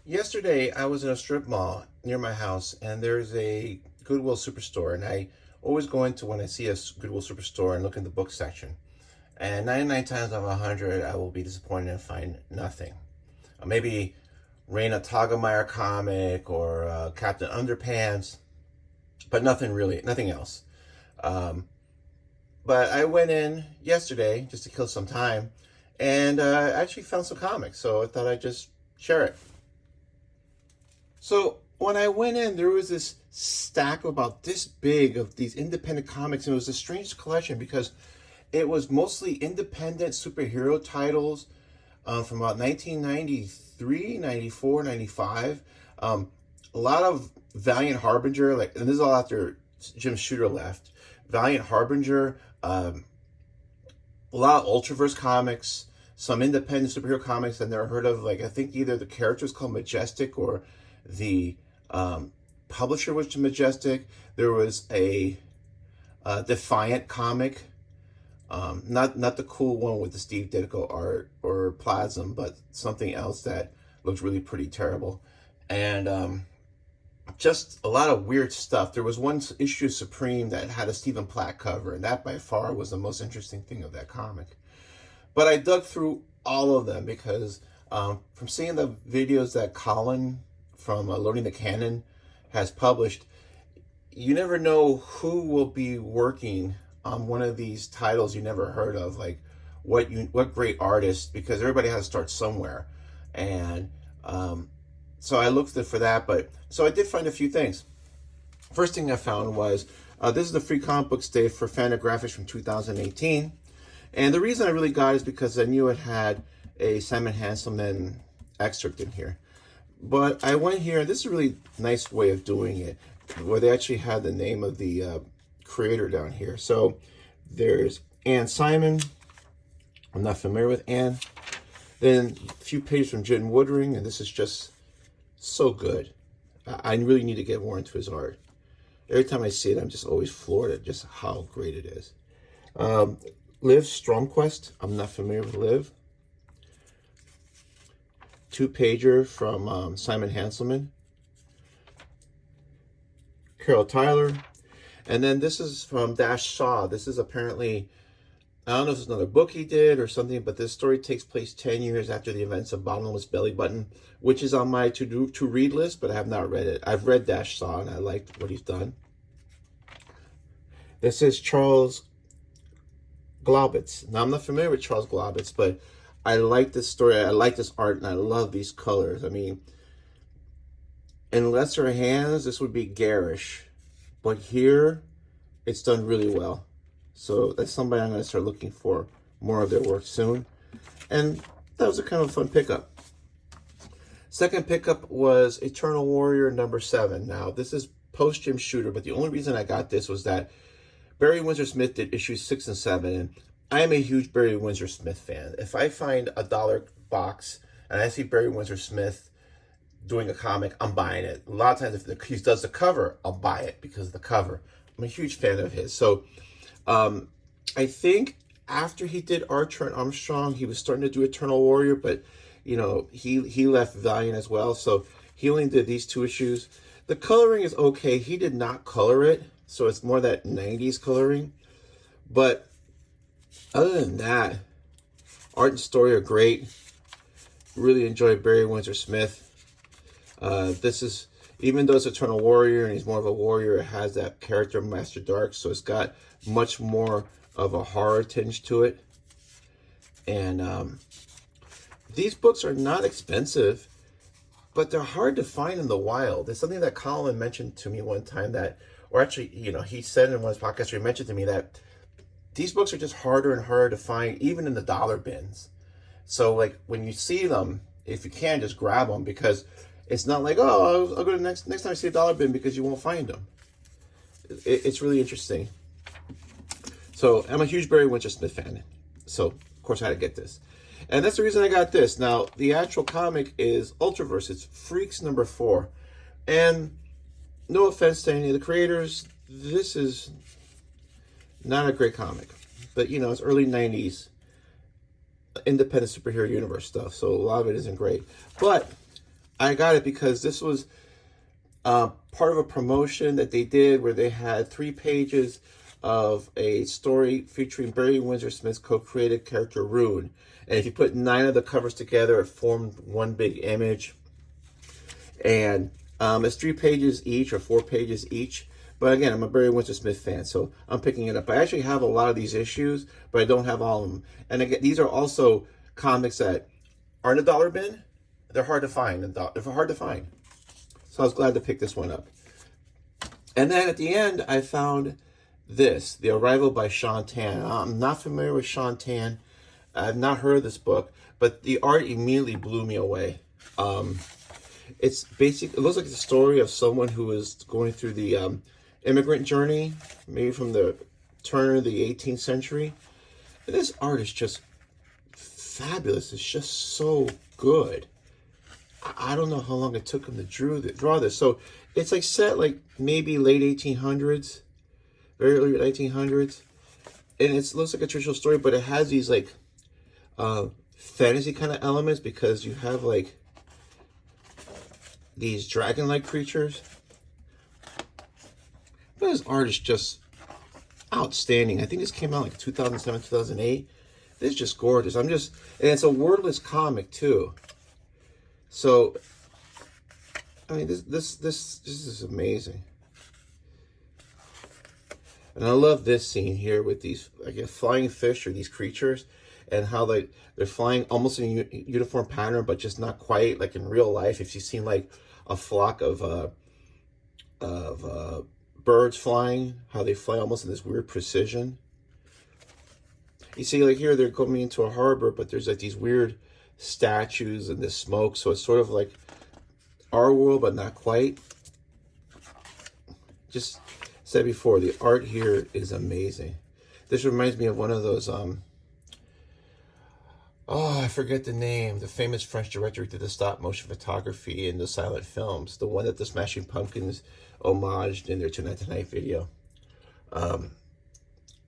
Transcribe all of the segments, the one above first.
Yesterday, I was in a strip mall near my house, and there's a Goodwill Superstore, and I always go into when I see a Goodwill Superstore and look in the book section. And 99 times out of 100, I will be disappointed and find nothing. Maybe Raina Tagameyer comic or Captain Underpants, but nothing really, nothing else. Um, but I went in yesterday just to kill some time, and I actually found some comics, so I thought I'd just share it. So when I went in, there was this stack about this big of these independent comics, and it was a strange collection because it was mostly independent superhero titles from about 1993, 94, 95. A lot of Valiant Harbinger, and this is all after Jim Shooter left. Valiant Harbinger, a lot of Ultraverse comics, some independent superhero comics I've never heard of. I think either the character was called Majestic or the publisher was Majestic. There was a Defiant comic, not the cool one with the Steve Ditko art or Plasm, but something else that looked really pretty terrible. And just a lot of weird stuff. There was one issue of Supreme that had a Stephen Platt cover, and that by far was the most interesting thing of that comic. But I dug through all of them because from seeing the videos that Colin from Loading the Cannon has published, you never know who will be working on one of these titles you never heard of, like what great artist, because everybody has to start somewhere. And so I looked for that, but so I did find a few things. First thing I found was this is the Free Comic Books Day for Fantagraphics from 2018. And the reason I really got it is because I knew it had a Simon Hanselman excerpt in here. But I went here, and this is a really nice way of doing it, where they actually had the name of the creator down here. So there's Ann Simon. I'm not familiar with Ann. Then a few pages from Jim Woodring, and this is just so good. I really need to get more into his art. Every time I see it, I'm just always floored at just how great it is. Liv Stromquist. I'm not familiar with Liv. Two-pager from Simon Hanselman. Carol Tyler. And then this is from Dash Shaw. This is apparently, I don't know if it's another book he did or something, but this story takes place 10 years after the events of Bottomless Belly Button, which is on my to-read list, but I have not read it. I've read Dash Shaw, and I liked what he's done. This is Charles Glaubitz. Now, I'm not familiar with Charles Glaubitz, but I like this story. I like this art, and I love these colors. I mean, in lesser hands, this would be garish, but here, it's done really well. So that's somebody I'm going to start looking for more of their work soon. And that was a kind of fun pickup. Second pickup was Eternal Warrior #7. Now, this is post Jim Shooter, but the only reason I got this was that Barry Windsor Smith did issues 6 and 7, and I am a huge Barry Windsor Smith fan. If I find a dollar box and I see Barry Windsor Smith doing a comic, I'm buying it. A lot of times if he does the cover, I'll buy it because of the cover. I'm a huge fan of his. So I think after he did Archer and Armstrong, he was starting to do Eternal Warrior, but he left Valiant as well. So he only did these 2 issues. The coloring is okay. He did not color it, so it's more that 90s coloring. But other than that, art and story are great. Really enjoy Barry Windsor Smith. This is, even though it's Eternal Warrior and he's more of a warrior, it has that character Master Dark, so it's got much more of a horror tinge to it. And these books are not expensive, but they're hard to find in the wild. It's something that Colin mentioned to me one time or actually, he said in one of his podcasts, he mentioned to me that these books are just harder and harder to find, even in the dollar bins. So, when you see them, if you can, just grab them, because it's not like, oh, I'll go to next time I see a dollar bin, because you won't find them. It's really interesting. So, I'm a huge Barry Windsor Smith fan. So, of course, I had to get this. And that's the reason I got this. Now, the actual comic is Ultraverse. It's Freaks #4. And no offense to any of the creators, this is not a great comic. But, it's early 90s independent superhero universe stuff, so a lot of it isn't great. But I got it because this was part of a promotion that they did where they had 3 pages of a story featuring Barry Windsor Smith's co-created character Rune. And if you put 9 of the covers together, it formed one big image. And it's 3 pages each or 4 pages each. But again, I'm a Barry Windsor Smith fan, so I'm picking it up. I actually have a lot of these issues, but I don't have all of them. And again, these are also comics that aren't a dollar bin. They're hard to find. They're hard to find. So I was glad to pick this one up. And then at the end, I found this, The Arrival by Sean Tan. I'm not familiar with Sean Tan. I've not heard of this book, but the art immediately blew me away. It's basic. It looks like the story of someone who is going through the immigrant journey, maybe from the turn of the 18th century. And this art is just fabulous. It's just so good. I don't know how long it took him to draw this. So it's like set like maybe late 1800s, very early 1900s. And it looks like a traditional story, but it has these like fantasy kind of elements because you have like these dragon-like creatures. But his art is just outstanding. I think this came out like 2007, 2008. This is just gorgeous. And it's a wordless comic too. So, I mean, this is amazing. And I love this scene here with these, I guess, flying fish or these creatures, and how they're flying almost in a uniform pattern, but just not quite like in real life. If you've seen like a flock of birds flying, how they fly almost in this weird precision. You see, like here, they're coming into a harbor, but there's like these weird statues and this smoke, so it's sort of like our world, but not quite. Just said before, the art here is amazing. This reminds me of one of those, I forget the name, the famous French director who did the stop motion photography and the silent films, the one that the Smashing Pumpkins homaged in their Tonight Tonight video. And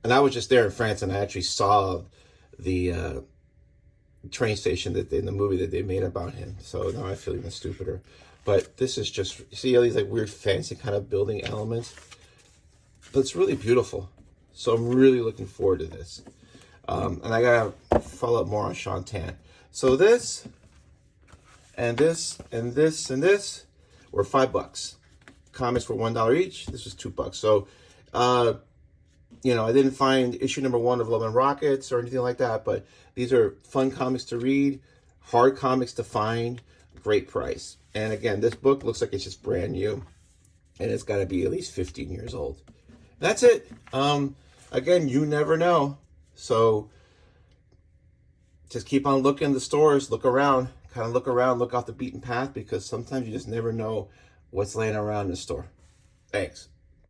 I was just there in France, and I actually saw the train station that in the movie that they made about him. So now I feel even stupider. But this is just, you see all these like weird fancy kind of building elements, but it's really beautiful. So I'm really looking forward to this. And I gotta follow up more on Sean Tan. So this and this and this and this were $5. Comics were $1 each. This was $2. So you know, I didn't find issue number 1 of Love and Rockets or anything like that, but these are fun comics to read, hard comics to find, great price. And again, this book looks like it's just brand new, and it's got to be at least 15 years old. That's it. Again, you never know. So just keep on looking in the stores, look around, kind of look around, look off the beaten path, because sometimes you just never know what's laying around in the store. Thanks.